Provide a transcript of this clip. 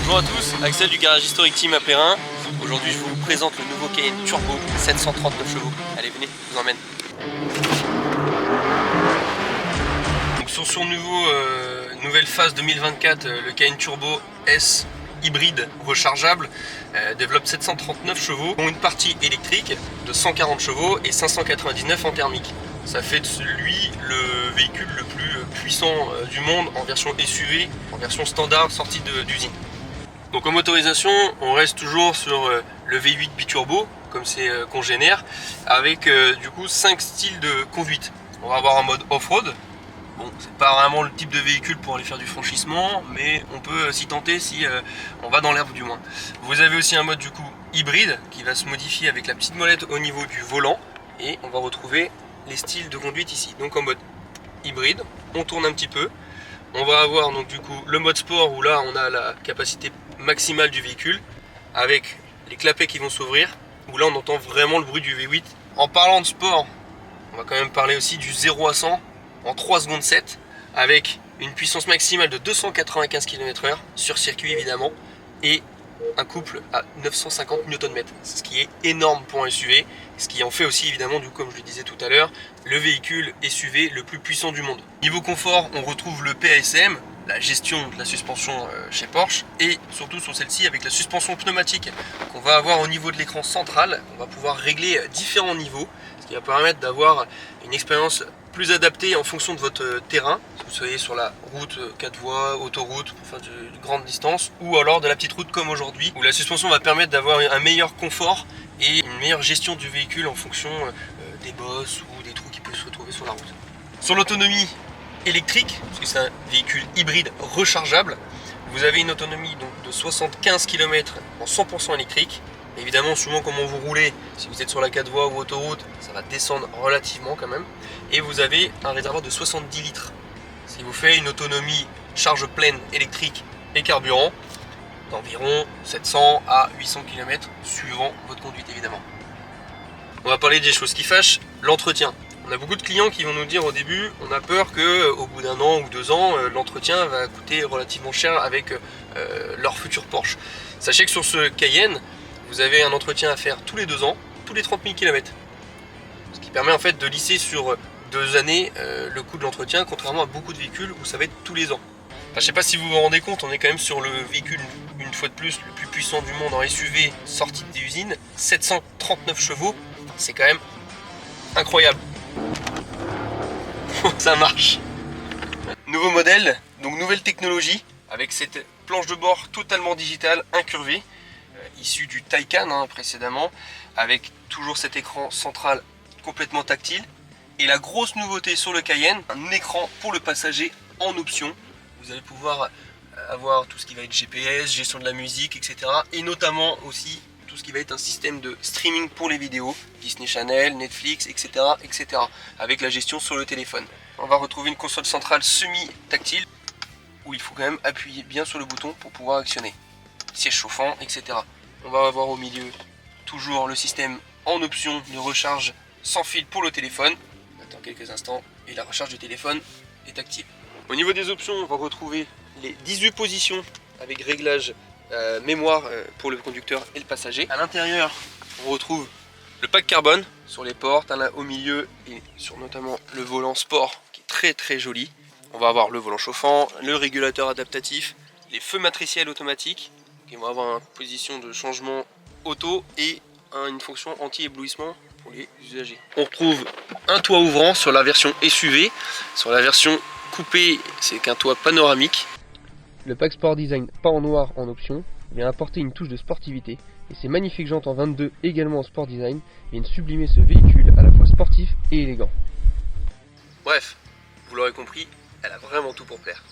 Bonjour à tous, Axel du garage historique Team à Perrin. Aujourd'hui je vous présente le nouveau Cayenne Turbo 739 chevaux. Allez venez, je vous emmène. Donc sur son nouvelle phase 2024, le Cayenne Turbo S hybride rechargeable développe 739 chevaux, dont une partie électrique de 140 chevaux et 599 en thermique. Ça fait de lui le véhicule le plus puissant du monde en version SUV, en version standard sortie d'usine. Donc en motorisation, on reste toujours sur le V8 biturbo, comme c'est congénère, avec du coup 5 styles de conduite. On va avoir un mode off-road. Bon, c'est pas vraiment le type de véhicule pour aller faire du franchissement, mais on peut s'y tenter si on va dans l'herbe du moins. Vous avez aussi un mode du coup hybride qui va se modifier avec la petite molette au niveau du volant, et on va retrouver les styles de conduite ici. Donc en mode hybride, on tourne un petit peu. On va avoir donc du coup le mode sport où là on a la capacité maximale du véhicule avec les clapets qui vont s'ouvrir, où là on entend vraiment le bruit du V8. En parlant de sport, on va quand même parler aussi du 0 à 100 en 3 secondes 7 avec une puissance maximale de 295 km/h sur circuit évidemment, et un couple à 950 Nm, ce qui est énorme pour un SUV, ce qui en fait aussi évidemment, du coup, comme je le disais tout à l'heure, le véhicule SUV le plus puissant du monde. Niveau confort, on retrouve le PASM, la gestion de la suspension chez Porsche, et surtout sur celle-ci avec la suspension pneumatique qu'on va avoir au niveau de l'écran central. On va pouvoir régler différents niveaux, ce qui va permettre d'avoir une expérience plus adaptée en fonction de votre terrain, si vous soyez sur la route 4 voies, autoroute pour faire de grandes distances, ou alors de la petite route comme aujourd'hui, où la suspension va permettre d'avoir un meilleur confort et une meilleure gestion du véhicule en fonction des bosses ou des trous qui peuvent se retrouver sur la route. Sur l'autonomie électrique, parce que c'est un véhicule hybride rechargeable, vous avez une autonomie donc de 75 km en 100% électrique. Évidemment, souvent comment vous roulez, si vous êtes sur la 4 voies ou autoroute, ça va descendre relativement quand même. Et vous avez un réservoir de 70 litres. Si vous faites une autonomie charge pleine électrique et carburant, d'environ 700 à 800 km suivant votre conduite évidemment. On va parler des choses qui fâchent, l'entretien. On a beaucoup de clients qui vont nous dire au début, on a peur qu'au bout d'1 an ou 2 ans, l'entretien va coûter relativement cher avec leur futur Porsche. Sachez que sur ce Cayenne, vous avez un entretien à faire tous les 2 ans, tous les 30 000 km. Ce qui permet en fait de lisser sur 2 années le coût de l'entretien, contrairement à beaucoup de véhicules où ça va être tous les ans. Enfin, je ne sais pas si vous vous rendez compte, on est quand même sur le véhicule, une fois de plus, le plus puissant du monde en SUV sorti des usines, 739 chevaux, c'est quand même incroyable. Ça marche. Nouveau modèle, donc nouvelle technologie, avec cette planche de bord totalement digitale, incurvée, issu du Taycan précédemment, avec toujours cet écran central complètement tactile. Et la grosse nouveauté sur le Cayenne, un écran pour le passager en option. Vous allez pouvoir avoir tout ce qui va être GPS, gestion de la musique, etc. Et notamment aussi tout ce qui va être un système de streaming pour les vidéos, Disney Channel, Netflix, etc., etc. avec la gestion sur le téléphone. On va retrouver une console centrale semi-tactile où il faut quand même appuyer bien sur le bouton pour pouvoir actionner. Siège chauffant, etc. On va avoir au milieu toujours le système en option de recharge sans fil pour le téléphone. On attend quelques instants et la recharge du téléphone est active. Au niveau des options, on va retrouver les 18 positions avec réglage mémoire pour le conducteur et le passager. À l'intérieur, on retrouve le pack carbone sur les portes, au milieu et sur notamment le volant sport qui est très très joli. On va avoir le volant chauffant, le régulateur adaptatif, les feux matriciels automatiques qui vont avoir une position de changement auto et une fonction anti-éblouissement pour les usagers. On retrouve un toit ouvrant sur la version SUV. Sur la version coupée, c'est qu'un toit panoramique. Le pack Sport Design peint en noir en option vient apporter une touche de sportivité, et ces magnifiques jantes en 22 également en Sport Design viennent sublimer ce véhicule à la fois sportif et élégant. Bref, vous l'aurez compris, elle a vraiment tout pour plaire.